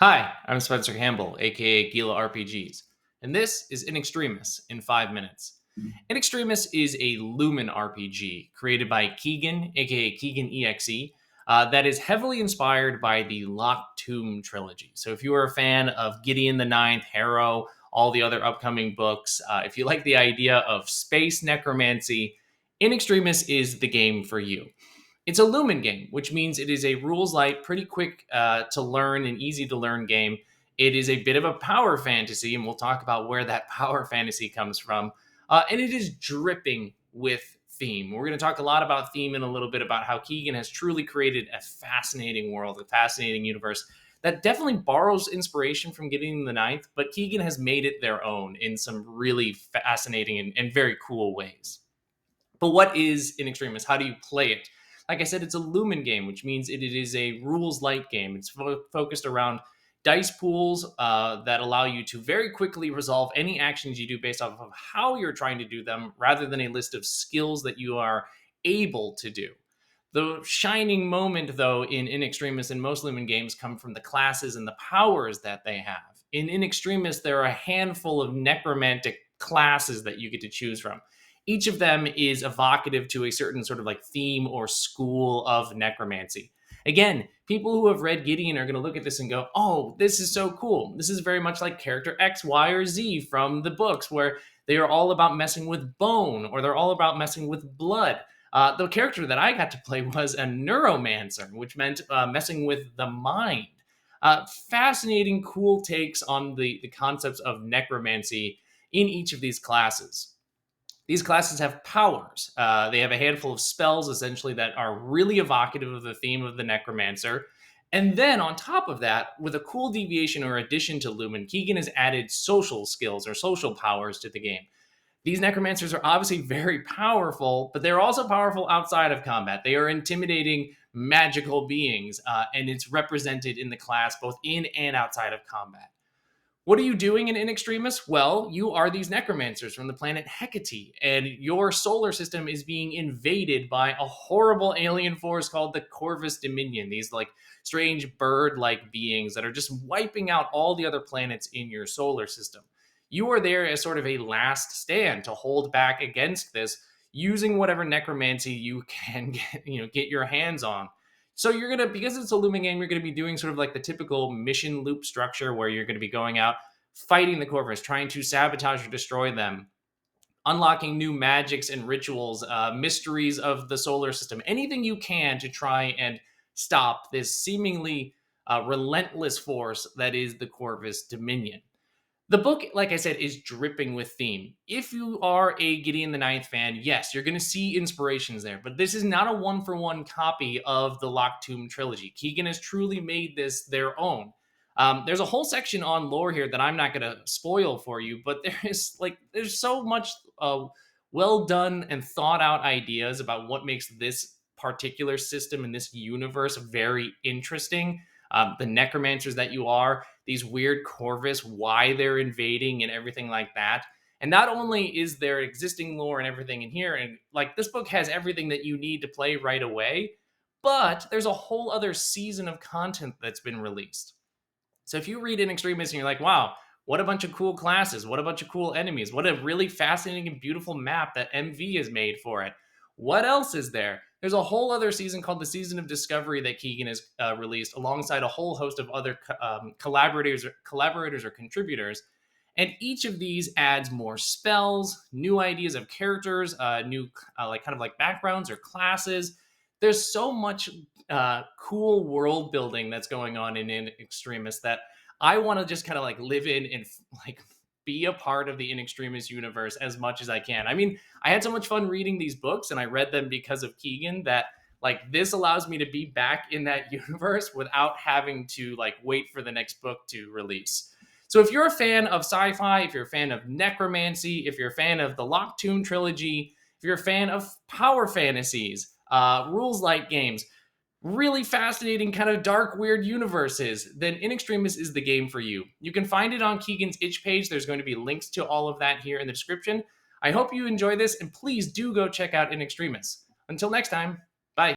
Hi, I'm Spencer Campbell, aka Gila RPGs, and this is In Extremis in 5 minutes. In Extremis is a Lumen RPG created by Keegan, aka Keganexe, that is heavily inspired by the Locked Tomb trilogy. So if you are a fan of Gideon the Ninth, Harrow, all the other upcoming books, if you like the idea of space necromancy, In Extremis is the game for you. It's a Lumen game, which means it is a rules light, pretty quick to learn and easy to learn game. It is a bit of a power fantasy, and we'll talk about where that power fantasy comes from. And it is dripping with theme. We're going to talk a lot about theme in a little bit about how Keegan has truly created a fascinating world, a fascinating universe that definitely borrows inspiration from Gideon the Ninth, but Keegan has made it their own in some really fascinating and very cool ways. But what is In Extremis? How do you play it? Like I said, it's a Lumen game, which means it is a rules light game. It's focused around dice pools that allow you to very quickly resolve any actions you do based off of how you're trying to do them, rather than a list of skills that you are able to do. The shining moment, though, in Extremis and most Lumen games come from the classes and the powers that they have. In Extremis, there are a handful of necromantic classes that you get to choose from. Each of them is evocative to a certain sort of like theme or school of necromancy. Again, people who have read Gideon are going to look at this and go, oh, this is so cool. This is very much like character X, Y, or Z from the books, where they are all about messing with bone or they're all about messing with blood. The character that I got to play was a neuromancer, which meant messing with the mind. Fascinating, cool takes on the concepts of necromancy in each of these classes. These classes have powers. They have a handful of spells, essentially, that are really evocative of the theme of the Necromancer. And then, on top of that, with a cool deviation or addition to Lumen, Keegan has added social skills or social powers to the game. These necromancers are obviously very powerful, but they're also powerful outside of combat. They are intimidating magical beings, and it's represented in the class both in and outside of combat. What are you doing in Extremis? Well, you are these necromancers from the planet Hecate, and your solar system is being invaded by a horrible alien force called the Corvus Dominion. These like strange bird-like beings that are just wiping out all the other planets in your solar system. You are there as sort of a last stand to hold back against this, using whatever necromancy you can get your hands on. So you're gonna, because it's a Lumen game, you're gonna be doing sort of like the typical mission loop structure where you're gonna be going out, fighting the Corvus, trying to sabotage or destroy them, unlocking new magics and rituals, mysteries of the solar system, anything you can to try and stop this seemingly relentless force that is the Corvus Dominion. The book, like I said, is dripping with theme. If you are a Gideon the Ninth fan, yes, you're going to see inspirations there, but this is not a one-for-one copy of the Locked Tomb trilogy. Keegan has truly made this their own. There's a whole section on lore here that I'm not going to spoil for you, but there's so much well done and thought out ideas about what makes this particular system and this universe very interesting. The necromancers that you are, these weird Corvus, why they're invading and everything like that. And not only is there existing lore and everything in here, and like this book has everything that you need to play right away, but there's a whole other season of content that's been released. So if you read In Extremis and you're like, wow, what a bunch of cool classes, what a bunch of cool enemies, what a really fascinating and beautiful map that MV has made for it. What else is there? There's a whole other season called the Season of Discovery that Keegan has released alongside a whole host of other collaborators or contributors. And each of these adds more spells, new ideas of characters, new like kind of like backgrounds or classes. There's so much cool world building that's going on in Extremis that I want to just kind of like live in and like be a part of the In Extremis universe as much as I can. I mean, I had so much fun reading these books and I read them because of Keegan that like this allows me to be back in that universe without having to like wait for the next book to release. So if you're a fan of sci-fi, if you're a fan of necromancy, if you're a fan of the Locked Tomb trilogy, if you're a fan of power fantasies, rules light games, really fascinating, kind of dark, weird universes, then In Extremis is the game for you. You can find it on Keegan's itch page. There's going to be links to all of that here in the description. I hope you enjoy this, and please do go check out In Extremis. Until next time, bye.